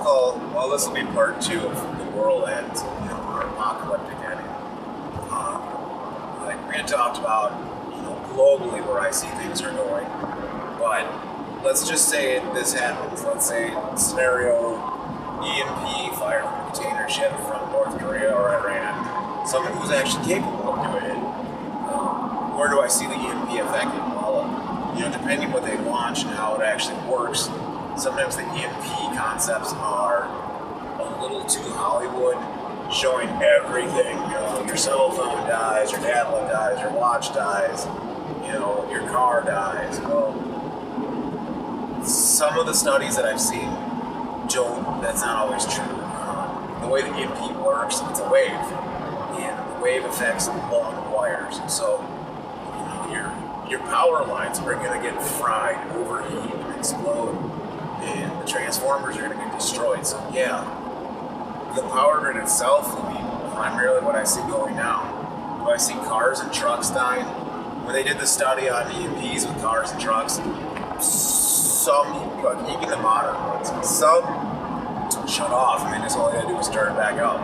well, this will be part two of the world end, our apocalyptic ending. Like we had talked about, globally where I see things are going, but let's just say this happens. Let's say scenario EMP fire from a container ship from North Korea or Iran, someone who's actually capable of doing it. Where do I see the EMP affecting? Well, depending what they launch and how it actually works, sometimes the EMP concepts are a little too Hollywood, showing everything. Your cell phone dies, your tablet dies, your watch dies, your car dies. Well, some of the studies that I've seen that's not always true. The way the EMP works, it's a wave, and the wave affects long wires. So, your power lines are going to get fried, overheat, and explode, and the transformers are going to get destroyed. So, yeah, the power grid itself will be primarily what I see going down. Do I see cars and trucks dying? When they did the study on EMPs with cars and trucks, some, even the modern ones, some shut off, and then just all they had to do was start it back up.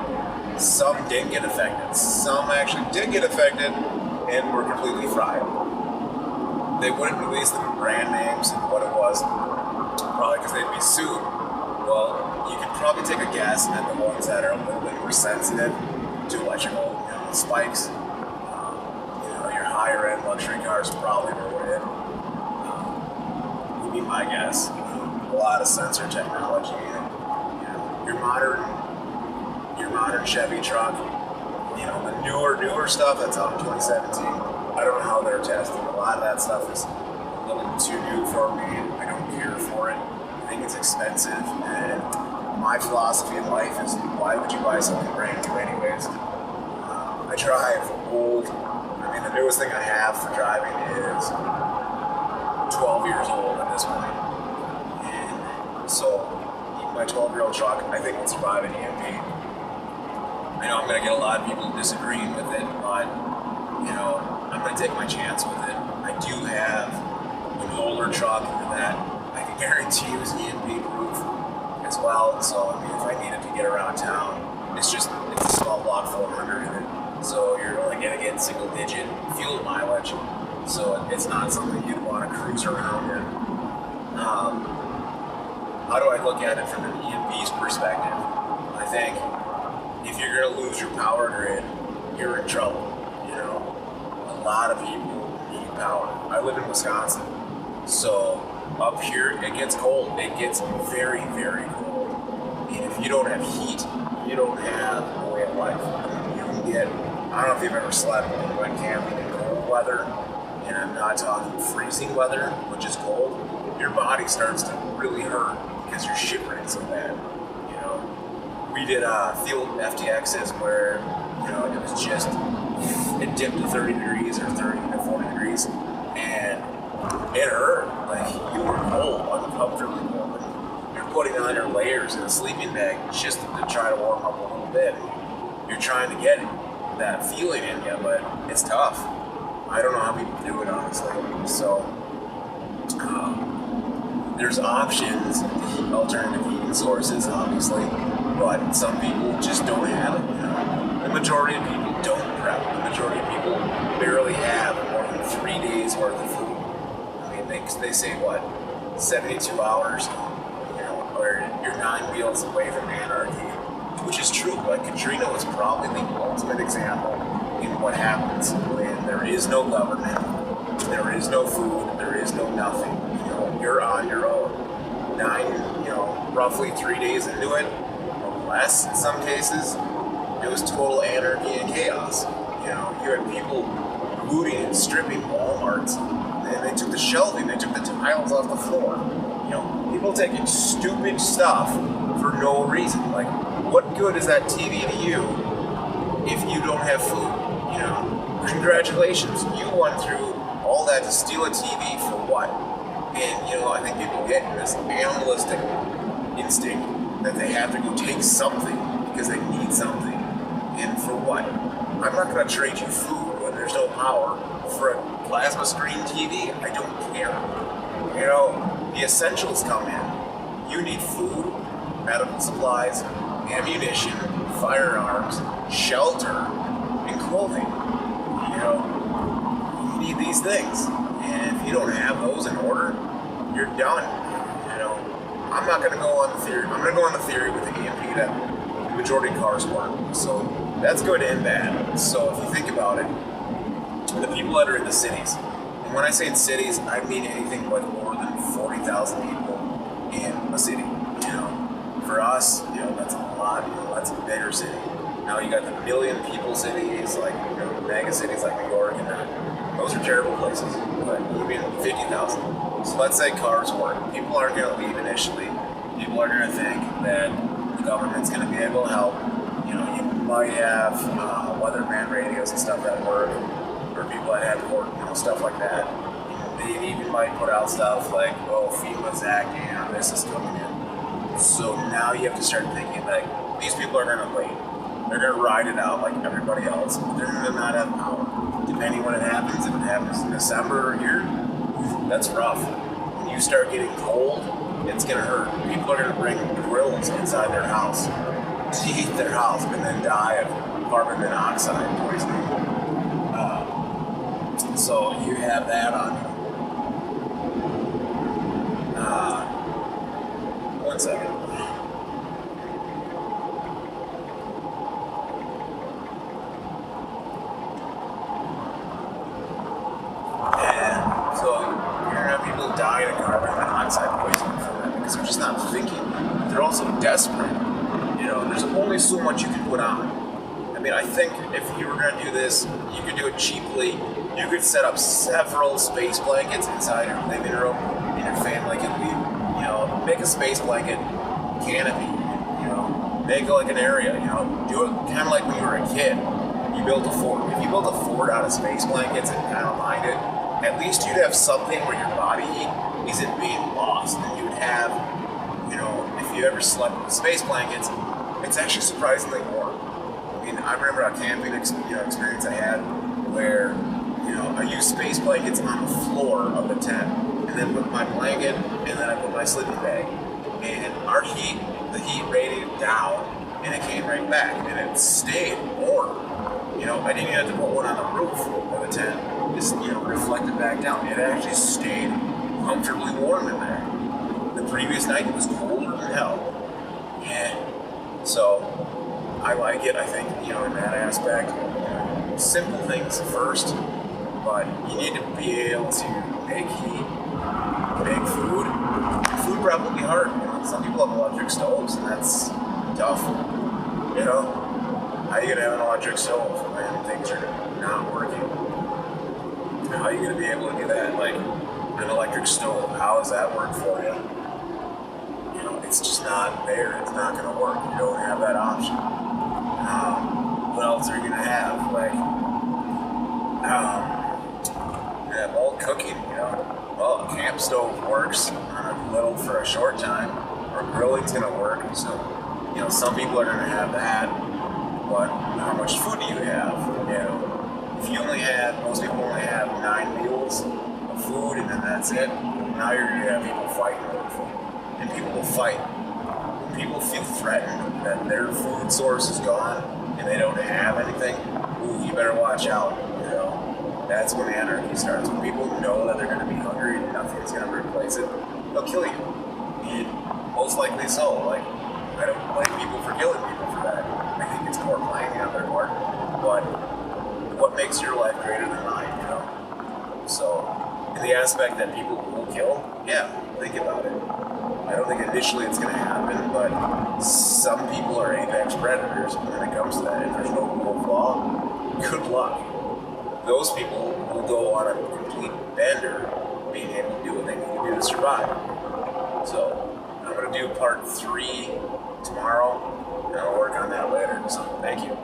Some didn't get affected. Some actually did get affected and were completely fried. They wouldn't release the brand names and what it was, probably because they'd be sued. Well, you can probably take a guess at the ones that are a little bit more sensitive to electrical spikes. Your higher end luxury cars probably were in. Would be my guess. A lot of sensor technology. Your modern Chevy truck. The newer stuff that's out in 2017. I don't know how they're testing. A lot of that stuff is a little too new for me. I don't care for it. I think it's expensive, and my philosophy in life is, why would you buy something brand new anyways? I drive old. The newest thing I have for driving is 12 years old at this point. And so, my 12-year-old truck, I think, would survive an EMP. I know I'm going to get a lot of people disagreeing with it, but, I'm going to take my chance with it. I do have an older truck that I can guarantee is EMP proof as well. So, if I needed to get around town, it's a small block 400 in it. So you're only going to get single-digit fuel mileage. So it's not something you'd want to cruise around in. How do I look at it from an EMP's perspective? I think if you're going to lose your power grid, you're in trouble. A lot of people need power. I live in Wisconsin, so up here it gets cold. It gets very, very cold. And if you don't have heat, you don't have a way of life. I don't know if you've ever slept when you went camping in cold weather, and I'm not talking freezing weather, which is cold. Your body starts to really hurt because you're shivering so bad. We did field FTXs where it was just, it dipped to 30 degrees or 30 to 40 degrees, and it hurt. Like, you were cold, uncomfortably cold. You're putting on your layers in a sleeping bag just to try to warm up a little bit. You're trying to get that feeling in you, but it's tough. I don't know how people do it, honestly. So, there's options, alternative heating sources, obviously, but some people just don't have it. The majority of people don't prep. The majority of people barely have more than 3 days worth of food. They say, 72 hours, or you're 9 meals away from anarchy. Which is true. Katrina was probably the ultimate example in what happens when there is no government, there is no food, there is no nothing. You're on your own. Roughly 3 days into it, or less in some cases, it was total anarchy and chaos. You had people looting and stripping Walmarts, and they took the shelving, they took the tiles off the floor. People taking stupid stuff for no reason. What good is that TV to you if you don't have food? Congratulations, you went through all that to steal a TV for what? And, I think people get this animalistic instinct that they have to go take something because they need something. And for what? I'm not going to trade you food when there's no power for a plasma screen TV. I don't care. The essentials come in. You need food, medical supplies, ammunition, firearms, shelter, and clothing. You know, you need these things. And if you don't have those in order, you're done. You know, I'm not going to go on the theory. I'm going to go on the theory with the EMP that the majority of cars work. So that's good and bad. So if you think about it, the people that are in the cities, and when I say in cities, I mean anything with more than 40,000 people in a city. You know, for us, you know, that's a lot. You know, that's a bigger city. Now you got the million people cities, like, you know, mega cities like New York, and those are terrible places. But even 50,000. So let's say cars work. People aren't going to leave initially. People are going to think that the government's going to be able to help. You know, you might have weatherman radios and stuff that work, or people that have work, you know, stuff like that. They even might put out stuff like, oh, FEMA's acting, or this is coming in. So now you have to start thinking, like, these people are going to wait. They're going to ride it out like everybody else, but they're going to not have power. Depending when it happens, if it happens in December or here, that's rough. When you start getting cold, it's going to hurt. People are going to bring grills inside their house to heat their house and then die of carbon monoxide poisoning. So you have that on you. 1 second. Yeah, so you're gonna have people dying of carbon monoxide poisoning from that because they're just not thinking. They're also desperate. You know, there's only so much you can put on. I mean, I think if you were gonna do this, you could do it cheaply. You could set up several space blankets inside your living room, and your family could be, you know, make a space blanket canopy, you know, make it like an area, you know, do it kind of like when you were a kid. You built a fort. If you built a fort out of space blankets and kind of lined it, at least you'd have something where your body heat isn't being lost. And you'd have, you know, if you ever slept with space blankets, it's actually surprisingly warm. I mean, I remember a camping experience I had where, you know, I used space blankets on the floor of the tent, and then put my blanket, and then I put my sleeping bag. And our heat, the heat radiated down, and it came right back, and it stayed warm. You know, I didn't even have to put one on the roof of the tent. Just, you know, reflected back down. It actually stayed comfortably warm in there. The previous night it was colder than hell. Yeah. So I like it. I think, you know, in that aspect, simple things first, but you need to be able to make heat, make food. Food probably hard. You know, some people have electric stoves, and that's tough. You know, how are you gonna have an electric stove when things are not working? How are you gonna be able to do that? Like an electric stove, how does that work for you? You know, it's just not there. It's not gonna work. You don't have that option. What else are you gonna have? Like, yeah, bulk cooking. You know, well, a camp stove works on a little for a short time, or grilling's gonna work. So, you know, some people are gonna have that. But how much food do you have? You know, if you only have, most people only have 9 meals of food, and then that's it. Now you're gonna have people fighting over food, and people will fight. When people feel threatened that their food source is gone and they don't have anything, ooh, you better watch out. You know, that's when anarchy starts. When people know that they're gonna be hungry and nothing's gonna replace it, they'll kill you. And most likely so. Like, I don't blame people for killing people for that. I think it's more planning on their part, but what makes your life greater than mine, you know? So, in the aspect that people will kill, yeah, think about it. I don't think initially it's going to happen, but some people are apex predators when it comes to that. If there's no rule of law, good luck. Those people will go on a complete bender being able to do what they need to do to survive. So, I'm going to do part 3 tomorrow, and I'll work on that later. So, thank you.